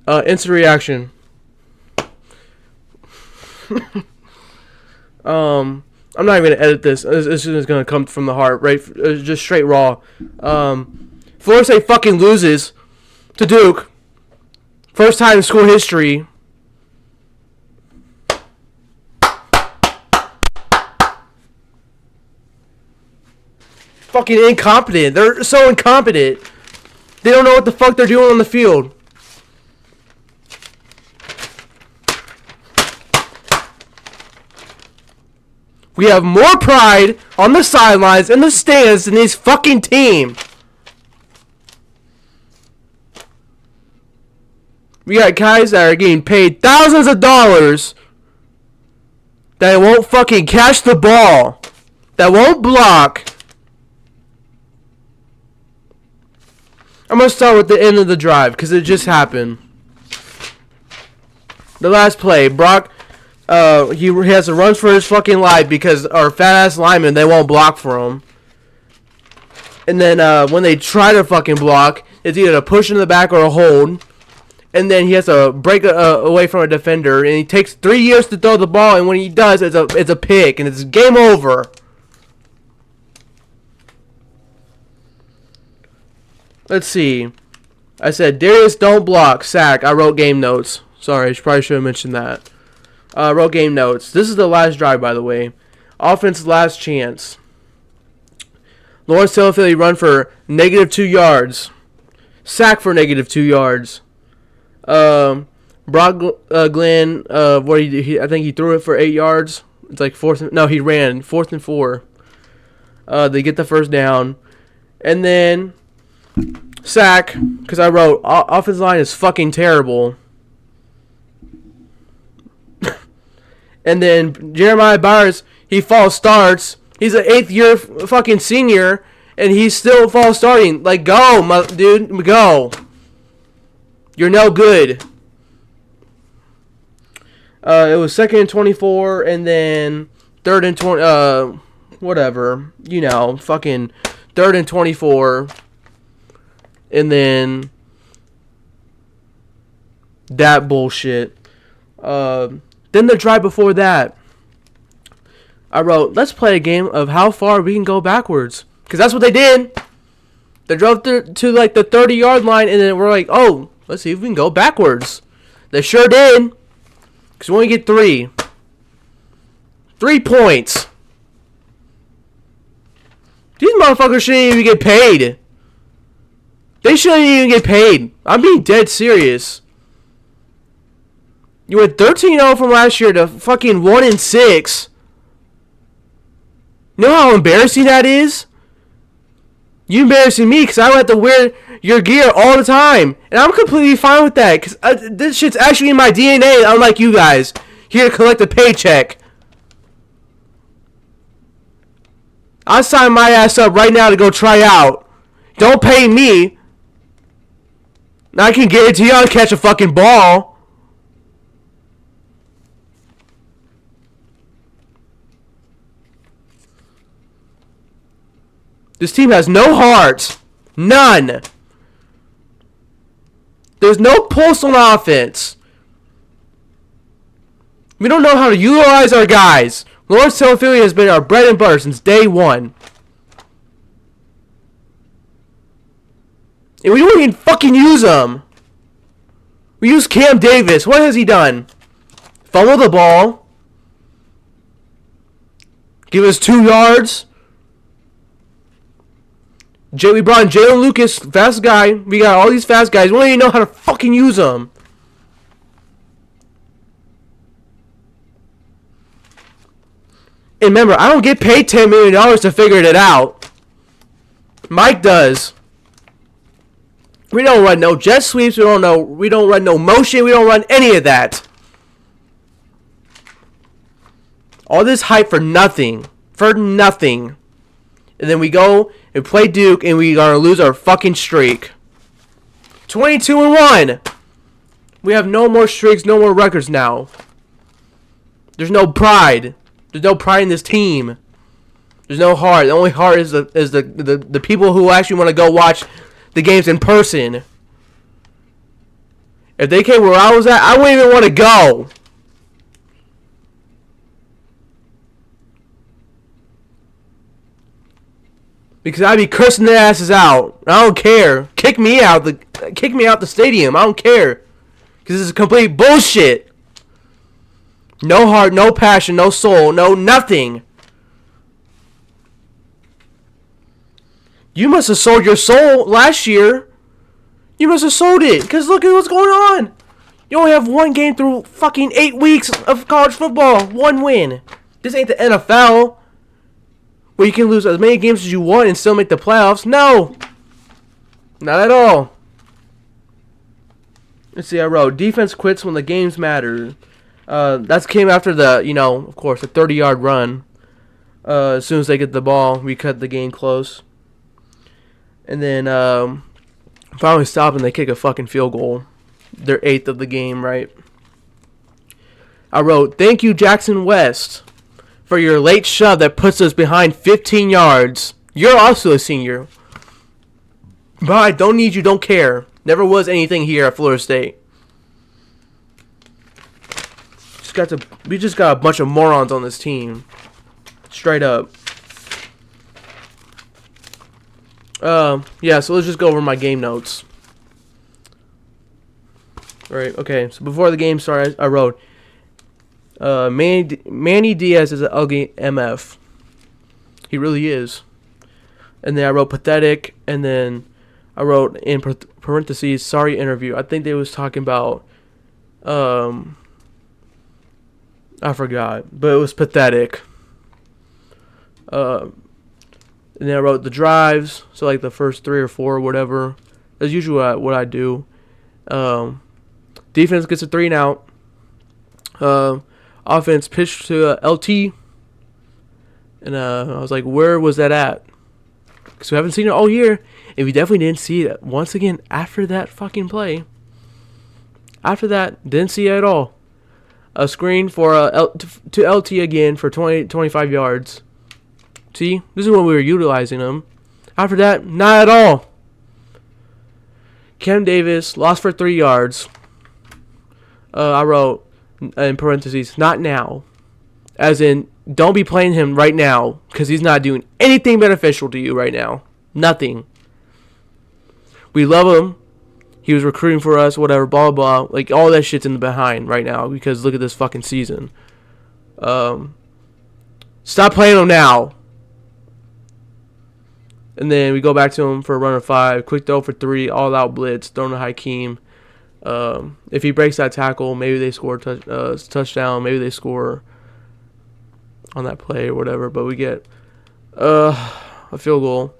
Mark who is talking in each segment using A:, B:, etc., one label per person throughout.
A: Instant reaction. I'm not even gonna edit this. This is gonna come from the heart, right? Just straight raw. Florida State fucking loses to Duke. First time in school history. Fucking incompetent. They're so incompetent. They don't know what the fuck they're doing on the field. We have more pride on the sidelines and the stands than this fucking team. We got guys that are getting paid thousands of dollars that won't fucking catch the ball, that won't block. I'm going to start with the end of the drive because it just happened. The last play, Brock, he has to run for his fucking life because our fat-ass linemen, they won't block for him. And then when they try to fucking block, it's either a push in the back or a hold. And then he has to break away from a defender, and he takes 3 years to throw the ball, and when he does, it's a pick, and it's game over. Let's see. I said, Darius, don't block. Sack. I wrote game notes. Sorry, I probably should have mentioned that. Wrote game notes. This is the last drive, by the way. Offense last chance. Lawrence Taylor run for -2 yards. Sack for -2 yards. Brock Glenn, I think he threw it for 8 yards. It's like he ran 4th and 4. They get the first down. And then sack, because I wrote offensive line is fucking terrible. And then Jeremiah Byers, he false starts. He's an 8th year fucking senior, and he's still false starting. Like, go, dude, go. You're no good. It was 2nd and 24, and then 3rd and 20. Whatever, fucking 3rd and 24, and then that bullshit. Then the drive before that, I wrote, let's play a game of how far we can go backwards. Because that's what they did. They drove to like the 30-yard line, and then we're like, oh, let's see if we can go backwards. They sure did. Because we only get 3. 3 points. These motherfuckers shouldn't even get paid. They shouldn't even get paid. I'm being dead serious. You went 13-0 from last year to fucking 1-6. You know how embarrassing that is? You embarrassing me because I have to wear your gear all the time. And I'm completely fine with that because this shit's actually in my DNA, unlike you guys. Here to collect a paycheck. I sign my ass up right now to go try out. Don't pay me. Now I can guarantee I'll catch a fucking ball. This team has no heart. None. There's no pulse on offense. We don't know how to utilize our guys. Lawrence Taylor has been our bread and butter since day one. And we don't even fucking use them. We use Cam Davis. What has he done? Fumble the ball. Give us 2 yards. We brought in Jalen Lucas, fast guy. We got all these fast guys. We don't even know how to fucking use them. And remember, I don't get paid $10 million to figure it out. Mike does. We don't run no jet sweeps. We don't run no motion. We don't run any of that. All this hype for nothing. For nothing. And then we go and play Duke, and we are going to lose our fucking streak. 22-1. We have no more streaks, no more records now. There's no pride. There's no pride in this team. There's no heart. The only heart is the people who actually want to go watch the games in person. If they came where I was at, I wouldn't even want to go. Because I'd be cursing their asses out. I don't care. Kick me out the stadium. I don't care. Because this is complete bullshit. No heart, no passion, no soul, no nothing. You must have sold your soul last year. You must have sold it. Because look at what's going on. You only have one game through fucking 8 weeks of college football. One win. This ain't the NFL. Where you can lose as many games as you want and still make the playoffs. No. Not at all. Let's see, I wrote, defense quits when the games matter. That came after the, of course, a 30-yard run. As soon as they get the ball, we cut the game close. And then finally stop and they kick a fucking field goal. Their 8th of the game, right? I wrote, thank you, Jackson West, for your late shove that puts us behind 15 yards. You're also a senior. But I don't need you, don't care. Never was anything here at Florida State. We just got a bunch of morons on this team. Straight up. Yeah, so let's just go over my game notes. Alright, okay. So before the game started, I wrote, Manny Diaz is an ugly MF. He really is. And then I wrote pathetic, and then I wrote in parentheses, sorry interview. I think they was talking about, I forgot, but it was pathetic. And then I wrote the drives, so like the first 3 or 4 or whatever. That's usually what I do. Defense gets a 3 and out. Offense pitched to LT. And I was like, where was that at? Because we haven't seen it all year. And we definitely didn't see it once again after that fucking play. After that, didn't see it at all. A screen for to LT again for 25 yards. See, this is when we were utilizing them. After that, not at all. Cam Davis lost for 3 yards. I wrote in parentheses, not now. As in, don't be playing him right now because he's not doing anything beneficial to you right now. Nothing. We love him. He was recruiting for us, whatever, blah, blah, blah. Like, all that shit's in the behind right now because look at this fucking season. Stop playing him now. And then we go back to him for a run of 5. Quick throw for 3. All-out blitz. Thrown to Hakeem. If he breaks that tackle, maybe they score a touchdown. Maybe they score on that play or whatever. But we get a field goal.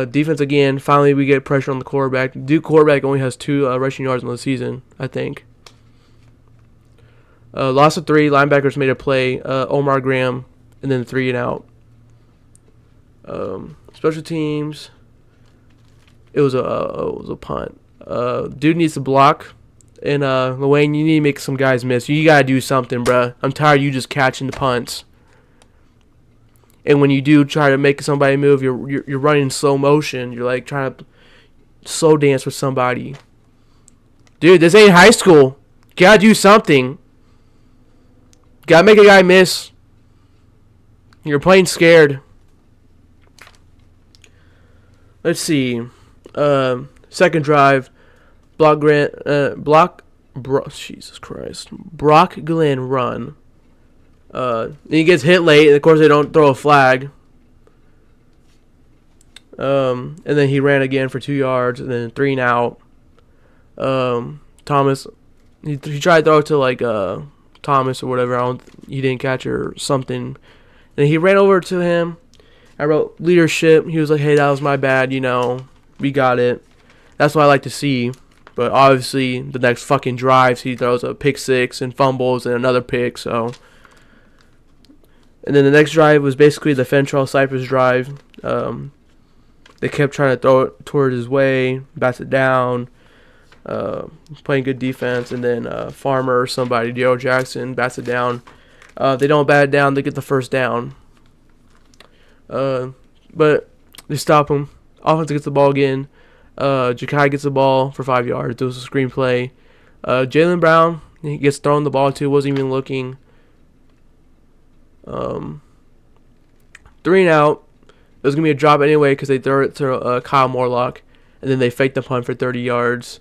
A: Defense again. Finally, we get pressure on the quarterback. Duke quarterback only has 2 rushing yards on the season, I think. Loss of 3. Linebackers made a play. Omar Graham, and then 3 and out. Special teams. It was a punt. Dude needs to block. And Luane, you need to make some guys miss. You gotta do something, bruh. I'm tired of you just catching the punts. And when you do try to make somebody move, you're running in slow motion. You're like trying to slow dance with somebody. Dude, this ain't high school. You gotta do something. Gotta make a guy miss. You're playing scared. Let's see. Second drive. Jesus Christ. Brock Glenn run. He gets hit late, and of course they don't throw a flag. And then he ran again for 2 yards, and then 3 and out. Thomas, he tried to throw it to like Thomas or whatever. He didn't catch it or something. And he ran over to him. I wrote leadership. He was like, hey, that was my bad, we got it. That's what I like to see. But obviously, the next fucking drives, he throws a pick 6 and fumbles and another pick, so. And then the next drive was basically the Fentrell Cypress drive. They kept trying to throw it toward his way, bats it down, playing good defense, and then Farmer or somebody, Daryl Jackson, bats it down. They don't bat it down, they get the first down. But they stop him. Offense gets the ball again. Jakai gets the ball for 5 yards. It was a screenplay. Jaylen Brown, he gets thrown the ball to, wasn't even looking. 3 and out. It was going to be a drop anyway because they threw it to Kyle Morlock. And then they faked the punt for 30 yards.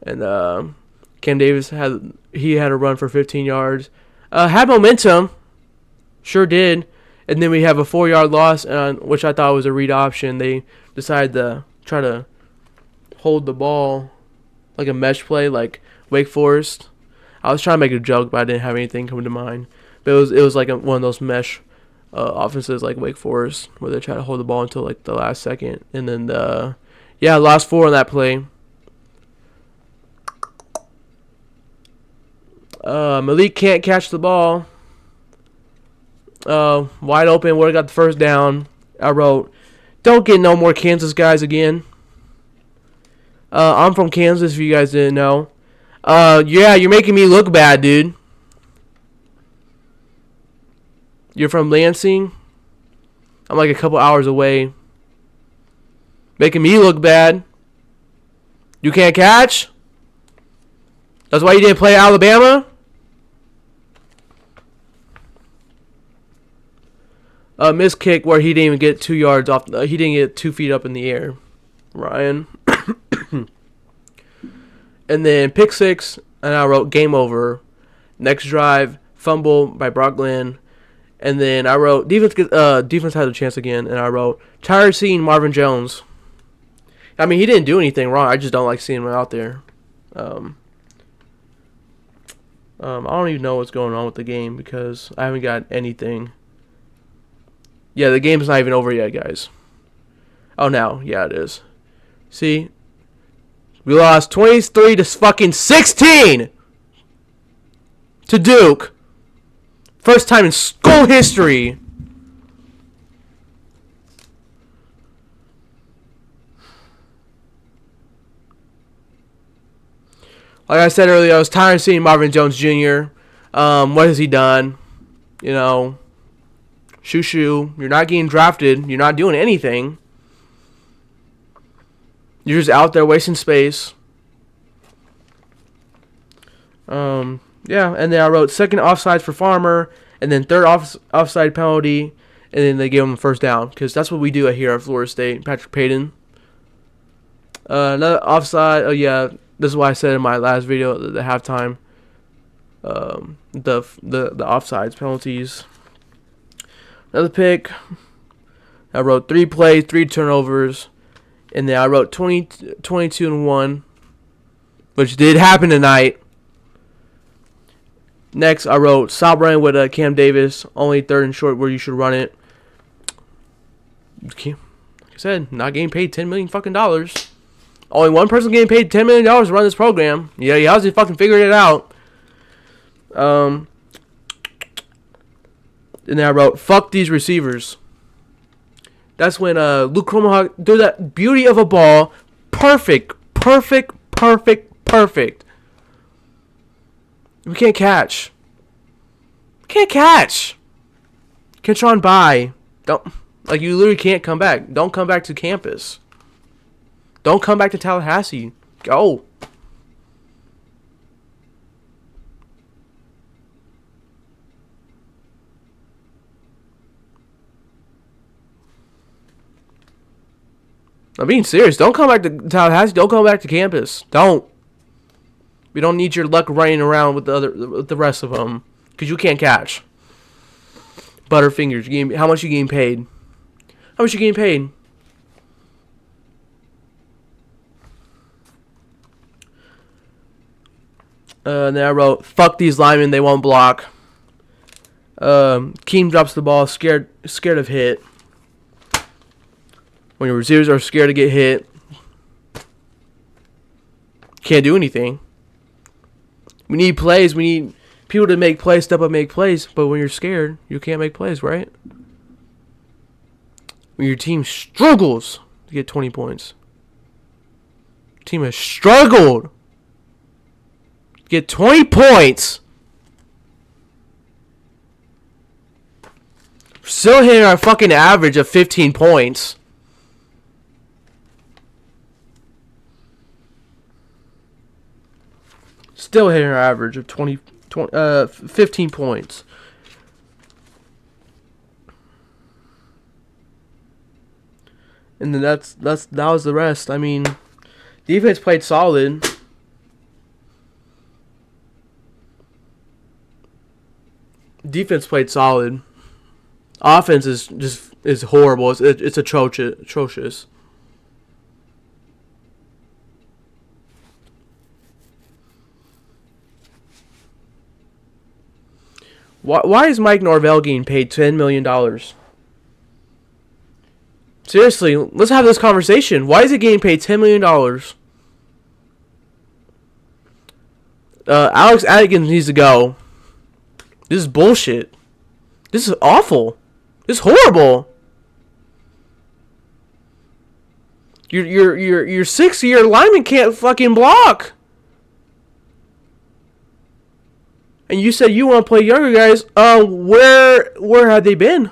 A: And Cam Davis had a run for 15 yards. Had momentum. Sure did. And then we have a 4-yard loss, which I thought was a read option. They decided to try to hold the ball like a mesh play, like Wake Forest. I was trying to make a joke, but I didn't have anything come to mind. But it was like one of those mesh offenses like Wake Forest, where they try to hold the ball until like the last second. And then, lost 4 on that play. Malik can't catch the ball. Wide open, would have got the first down. I wrote, don't get no more Kansas guys again. I'm from Kansas, if you guys didn't know. Yeah, you're making me look bad, dude. You're from Lansing? I'm like a couple hours away. Making me look bad. You can't catch? That's why you didn't play Alabama? Missed kick where he didn't even get 2 yards off. He didn't get 2 feet up in the air. Ryan. And then pick 6, and I wrote game over. Next drive, fumble by Brock Glenn. And then I wrote defense had a chance again, and I wrote tired of seeing Marvin Jones. I mean, he didn't do anything wrong. I just don't like seeing him out there. I don't even know what's going on with the game because I haven't got anything. Yeah, the game's not even over yet, guys. Oh, now. Yeah, it is. See? We lost 23 to fucking 16 to Duke. First time in school history. Like I said earlier, I was tired of seeing Marvin Jones Jr. What has he done? You know, shoo. You're not getting drafted. You're not doing anything. You're just out there wasting space. Yeah, and then I wrote second offsides for Farmer, and then third offside penalty, and then they gave him a first down, because that's what we do here at Florida State. Patrick Payton. Another offside. Oh, yeah, this is what I said in my last video, the halftime. The offsides, penalties. Another pick. I wrote 3 plays, 3 turnovers. And then I wrote 22-1, which did happen tonight. Next, I wrote stop running with Cam Davis, only 3rd and short where you should run it. Like I said, not getting paid $10 million fucking dollars. Only one person getting paid $10 million to run this program. Yeah, he hasn't fucking figured it out. And then I wrote fuck these receivers. That's when Luke Kromenhoek threw that beauty of a ball. Perfect. We can't catch. Catch on by. You literally can't come back. Don't come back to campus. Don't come back to Tallahassee. Go. I'm being serious. Don't come back to Tallahassee. Don't come back to campus. Don't. We don't need your luck running around with the rest of them, because you can't catch. Butterfingers. How much you getting paid? And then I wrote, fuck these linemen. They won't block. Keem drops the ball. Scared of hit. When your receivers are scared to get hit, can't do anything. We need plays. We need people to make plays, step up, make plays. But when you're scared, you can't make plays, right? When your team struggles to get 20 points. Your team has struggled to get 20 points. We're still hitting our fucking average of 15 points. Still hitting her average of 15 points. And then that was the rest. I mean, defense played solid. Defense played solid. Offense is horrible. It's atrocious. Why is Mike Norvell getting paid $10 million? Seriously, let's have this conversation. Why is he getting paid $10 million? Alex Atkins needs to go. This is bullshit. This is awful. This is horrible. Your 6-year lineman can't fucking block. And you said you want to play younger guys. Where have they been?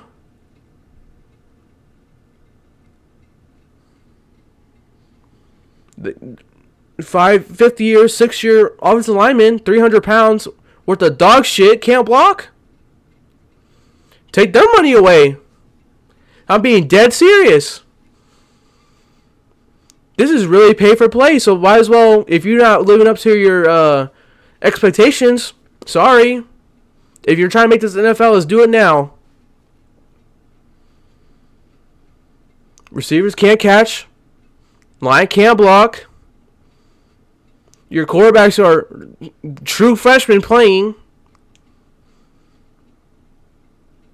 A: Fifth year, 6-year offensive lineman, 300 pounds worth of dog shit, can't block? Take their money away. I'm being dead serious. This is really pay for play, so might as well, if you're not living up to your expectations, sorry. If you're trying to make this NFL, let's do it now. Receivers can't catch. Line can't block. Your quarterbacks are true freshmen playing.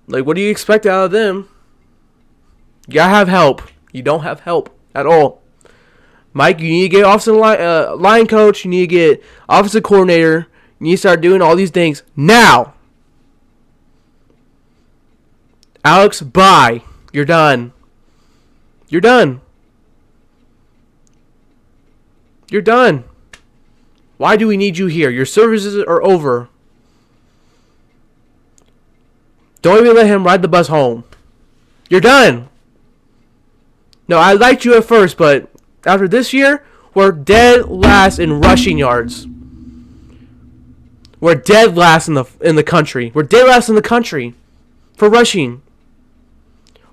A: Like, what do you expect out of them? You gotta have help. You don't have help at all. Mike, you need to get offensive line coach. You need to get offensive coordinator. You need to start doing all these things now. Alex, bye. You're done. You're done. You're done. Why do we need you here? Your services are over. Don't even let him ride the bus home. You're done. No, I liked you at first, but after this year, we're dead last in rushing yards. We're dead last in the country. We're dead last in the country for rushing.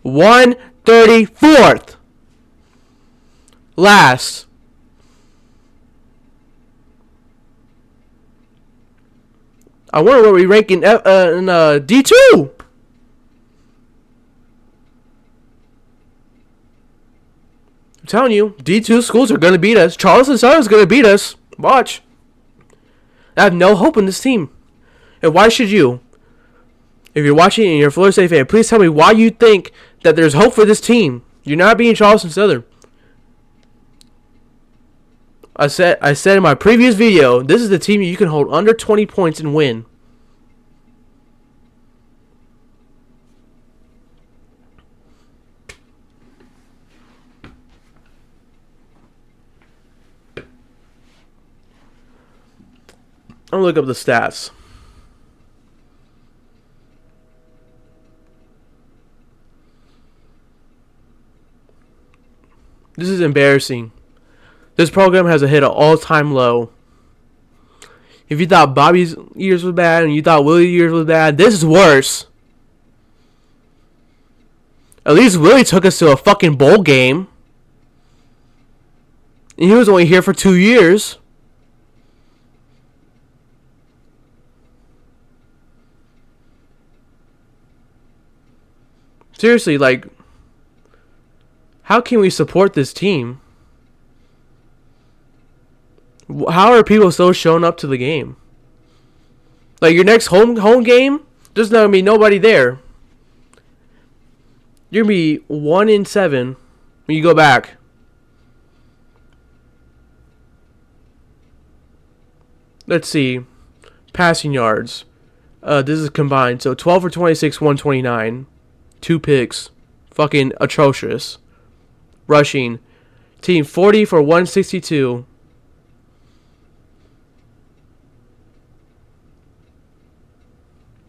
A: 134th. Last. I wonder where we rank in D2. I'm telling you, D2 schools are going to beat us. Charleston Southern is going to beat us. Watch. I have no hope in this team. And why should you? If you're watching and you're a Florida State fan, please tell me why you think that there's hope for this team. You're not beating Charleston Southern. I said in my previous video, this is the team you can hold under 20 points and win. I'm going to look up the stats. This is embarrassing. This program has hit an all-time low. If you thought Bobby's years was bad and you thought Willie's years was bad, this is worse. At least Willie took us to a fucking bowl game. And he was only here for 2 years. Seriously, like, how can we support this team? How are people still showing up to the game? Like, your next home game, there's not going to be nobody there. You're going to be 1-7 when you go back. Let's see. Passing yards. This is combined. So 12 for 26, 129. 2 picks. Fucking atrocious. Rushing. Team 40 for 162.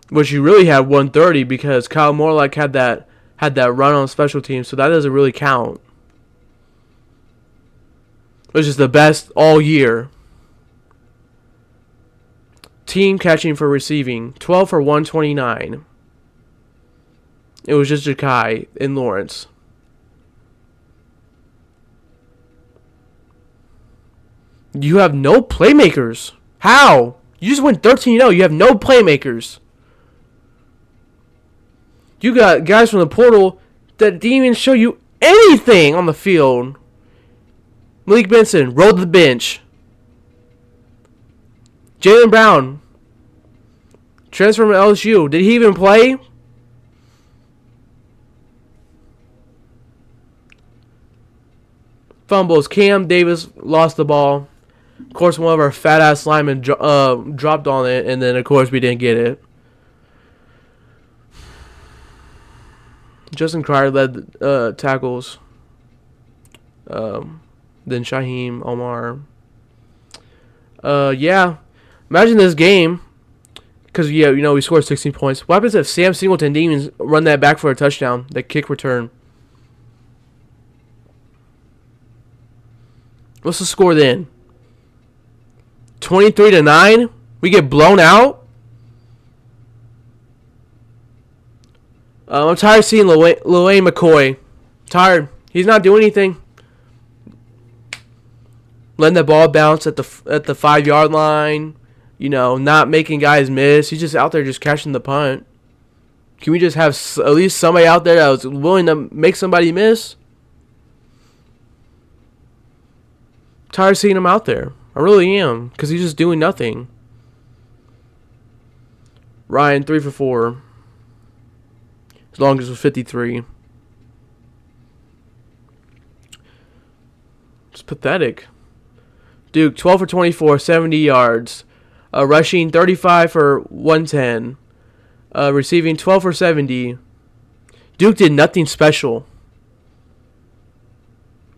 A: Which you really had 130 because Kyle Morlock had that run on special teams, so that doesn't really count. Which is the best all year. Team catching for receiving, 12 for 129. It was just Ja'Kai and Lawrence. You have no playmakers. How? You just went 13-0. You have no playmakers. You got guys from the portal that didn't even show you anything on the field. Malik Benson rode the bench. Jaylen Brown, transfer from LSU. Did he even play? Fumbles. Cam Davis lost the ball. Of course, one of our fat-ass linemen dropped on it, and then, of course, we didn't get it. Justin Cryer led tackles. Then Shaheem, Omar. Yeah. Imagine this game. Because, yeah, you know, we scored 16 points. What happens if Sam Singleton didn't even run that back for a touchdown? That kick return. What's the score then? 23-9? We get blown out? I'm tired of seeing Lawayne McCoy. Tired. He's not doing anything. Letting the ball bounce at the 5-yard line. You know, not making guys miss. He's just out there just catching the punt. Can we just have at least somebody out there that was willing to make somebody miss? Tired of seeing him out there. I really am. Because he's just doing nothing. Ryan, 3 for 4. As long as it was 53. It's pathetic. Duke, 12 for 24, 70 yards. Rushing, 35 for 110. Receiving, 12 for 70. Duke did nothing special.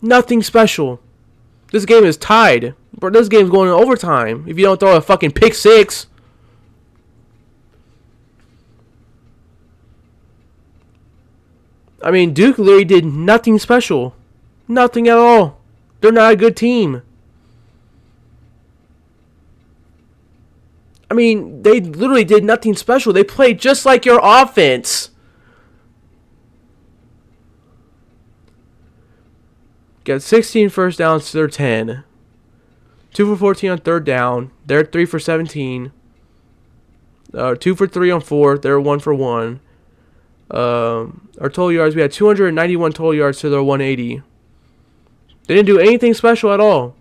A: Nothing special. This game is tied. Bro, this game's going in overtime. If you don't throw a fucking pick six. I mean, Duke literally did nothing special. Nothing at all. They're not a good team. I mean, they literally did nothing special. They played just like your offense. Got 16 first downs to their 10. 2 for 14 on third down. They're 3 for 17. 2 for 3 on fourth. They're 1 for 1. Our total yards, we had 291 total yards to their 180. They didn't do anything special at all.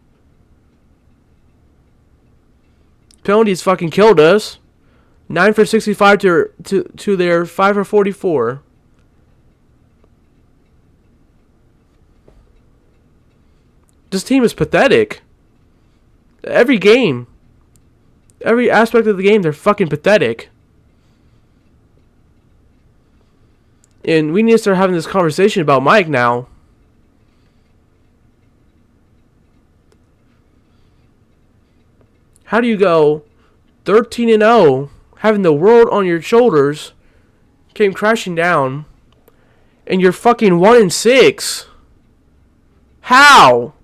A: Penalties fucking killed us. 9 for 65 to their 5 for 44. This team is pathetic. Every game. Every aspect of the game, they're fucking pathetic. And we need to start having this conversation about Mike now. How do you go 13-0, having the world on your shoulders, came crashing down, and you're fucking 1-6? How?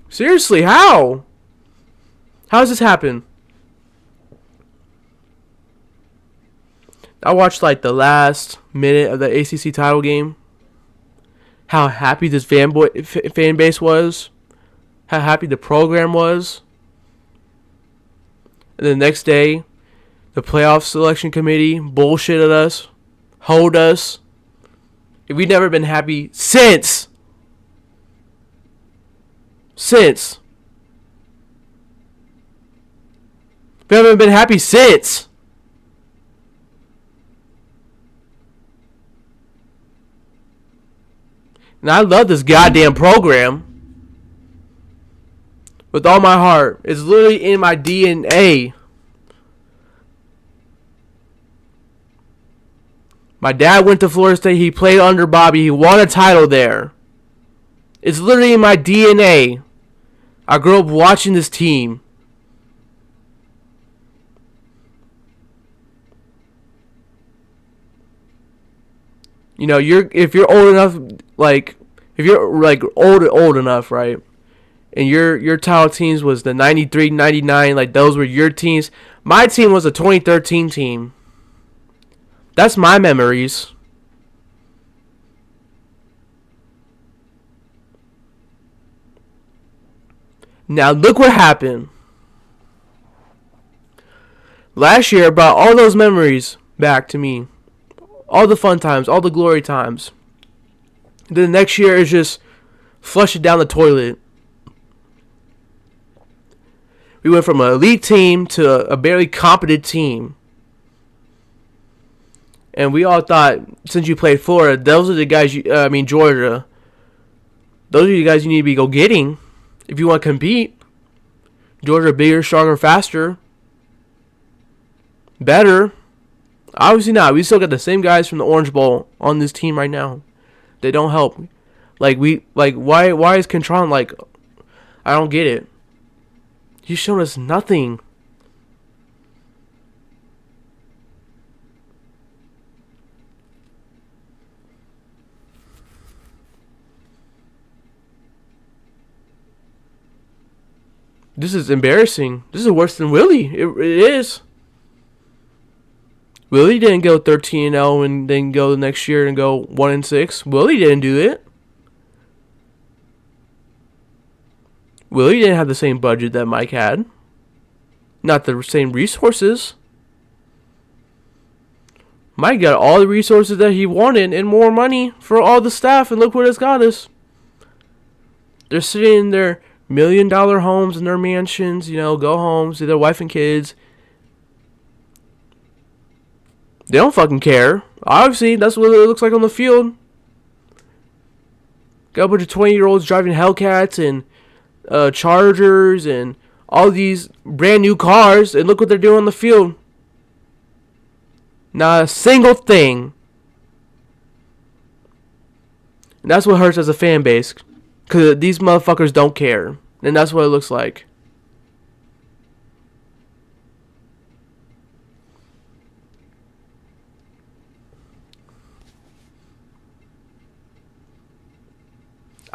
A: Seriously, how? How does this happen? I watched like the last minute of the ACC title game. How happy this fan base was. How happy the program was. And the next day, the playoff selection committee bullshitted us. Hoed us. We've never been happy since. We haven't been happy since. And I love this goddamn program. With all my heart. It's literally in my DNA. My dad went to Florida State. He played under Bobby. He won a title there. It's literally in my DNA. I grew up watching this team. You know, if you're old enough, like, if you're like old enough, right? And your title teams was the 93, 99. Like, those were your teams. My team was a 2013 team. That's my memories. Now, look what happened. Last year brought all those memories back to me. All the fun times, all the glory times. Then the next year is just flush it down the toilet. We went from an elite team to a barely competent team. And we all thought, since you played Florida, those are the guys Georgia. Those are the guys you need to be getting if you want to compete. Georgia bigger, stronger, faster, better. Obviously not. We still got the same guys from the Orange Bowl on this team right now. They don't help. Why is Contron like, I don't get it. He's shown us nothing. This is embarrassing. This is worse than Willie. It is. Willie didn't go 13-0 and then go the next year and go 1-6. Willie didn't do it. Willie didn't have the same budget that Mike had. Not the same resources. Mike got all the resources that he wanted and more money for all the staff, and look what it's got us. They're sitting in their $1 million homes and their mansions, go home, see their wife and kids. They don't fucking care. Obviously, that's what it looks like on the field. Got a bunch of 20-year-olds driving Hellcats and Chargers and all these brand new cars, and look what they're doing on the field. Not a single thing. And that's what hurts as a fan base, because these motherfuckers don't care. And that's what it looks like.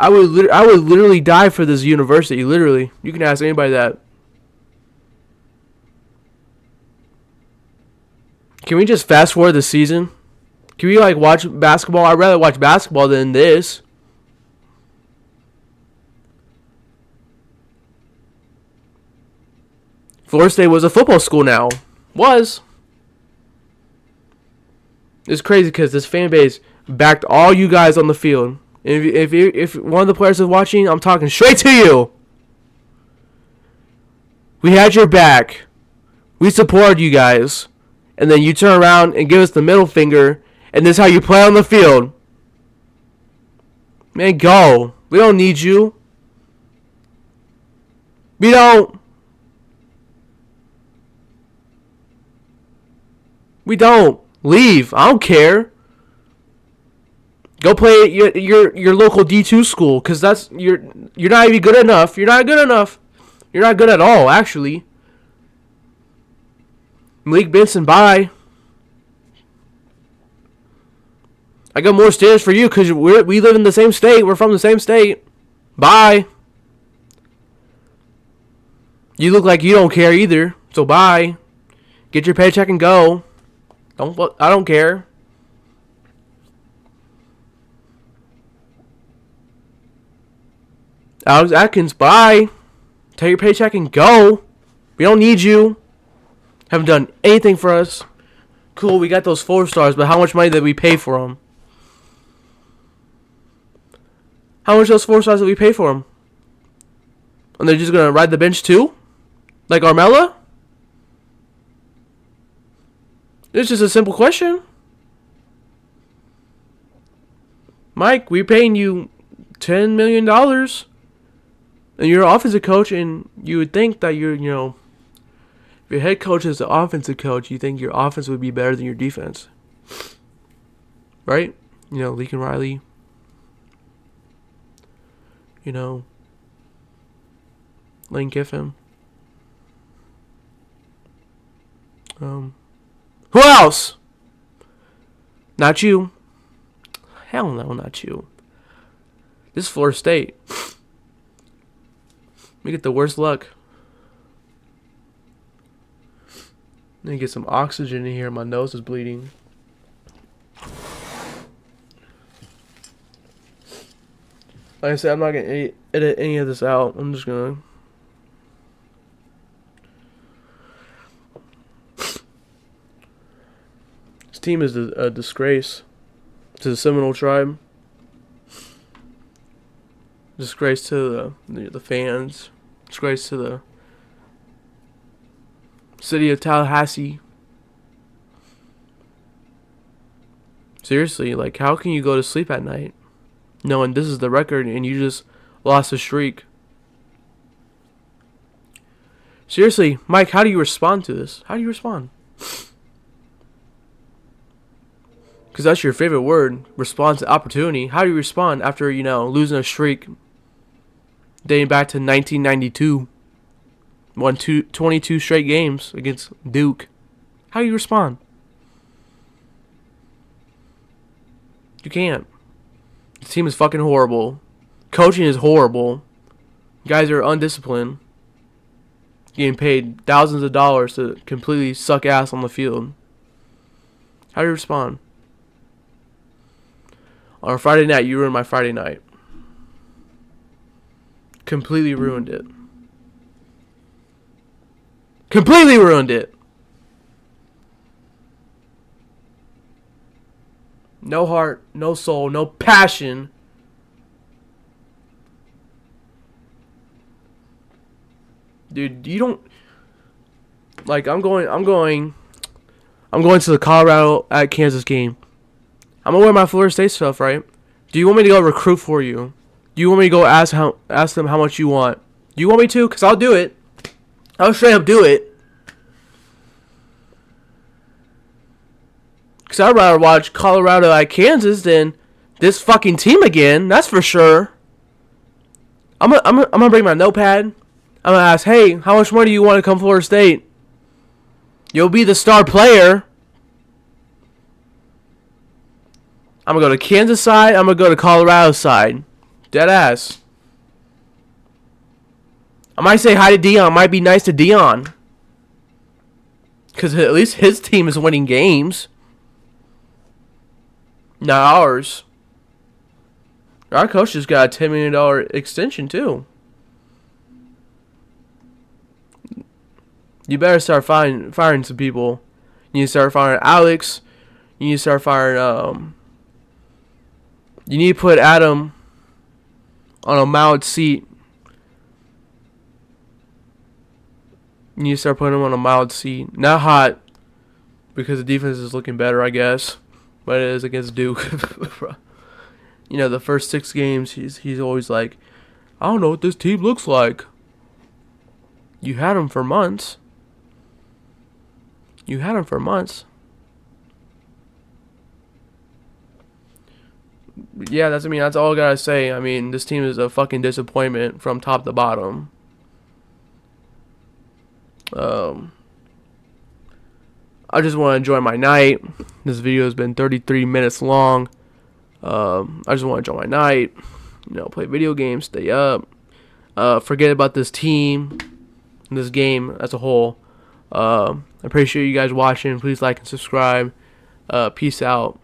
A: I would literally die for this university. Literally, you can ask anybody that. Can we just fast forward the season? Can we watch basketball? I'd rather watch basketball than this. Florida State was a football school now. Was. It's crazy because this fan base backed all you guys on the field. If one of the players is watching, I'm talking straight to you. We had your back. We supported you guys. And then you turn around and give us the middle finger, and this is how you play on the field. Man, go. We don't need you. We don't. We don't. Leave. I don't care. Go play at your local D2 school, because that's you're not even good enough. You're not good enough. You're not good at all, actually. Malik Benson, bye. I got more standards for you because we live in the same state. We're from the same state. Bye. You look like you don't care either, so bye. Get your paycheck and go. I don't care. Alex Atkins, bye. Take your paycheck and go. We don't need you. Haven't done anything for us. Cool, we got those 4 stars, but how much money did we pay for them? How much those 4 stars did we pay for them? And they're just going to ride the bench too? Like Armella? It's just a simple question. Mike, we're paying you $10 million. And you're an offensive coach, and you would think that if your head coach is the offensive coach, you think your offense would be better than your defense. Right? Lincoln Riley. Lane Kiffin. Who else? Not you. Hell no, not you. This is Florida State. We get the worst luck. Let me get some oxygen in here. My nose is bleeding. Like I said, I'm not going to edit any of this out. I'm just going to... This team is a disgrace to the Seminole tribe. Disgrace to the fans. Disgrace to the city of Tallahassee. Seriously, like, how can you go to sleep at night knowing this is the record and you just lost a streak? Seriously, Mike, how do you respond to this? How do you respond? Because that's your favorite word, respond to opportunity. How do you respond after, losing a streak dating back to 1992? Won 22 straight games against Duke. How do you respond? You can't. The team is fucking horrible. Coaching is horrible. Guys are undisciplined. Getting paid thousands of dollars to completely suck ass on the field. How do you respond? On a Friday night, you ruined my Friday night. Completely ruined it. Completely ruined it. No heart, no soul, no passion. Dude, you don't... Like, I'm going to the Colorado at Kansas game. I'm gonna wear my Florida State stuff, right? Do you want me to go recruit for you? Do you want me to go ask them how much you want? Do you want me to? Because I'll do it. I'll straight up do it. Because I'd rather watch Colorado at Kansas than this fucking team again. That's for sure. I'm gonna bring my notepad. I'm gonna ask, hey, how much money do you want to come to Florida State? You'll be the star player. I'm gonna go to Kansas side. I'm gonna go to Colorado side. Dead ass. I might say hi to Dion. Might be nice to Dion. Because at least his team is winning games. Not ours. Our coach just got a $10 million extension too. You better start firing some people. You need to start firing Alex. You need to start firing... You need to put Adam on a mild seat. You need to start putting him on a mild seat. Not hot, because the defense is looking better, I guess. But it is against Duke. The first 6 games, he's always like, I don't know what this team looks like. You had him for months. Yeah, that's all I gotta say. I mean, this team is a fucking disappointment from top to bottom. I just want to enjoy my night. This video has been 33 minutes long. I just want to enjoy my night. Play video games, stay up. Forget about this team, this game as a whole. I appreciate you guys watching. Please like and subscribe. Peace out.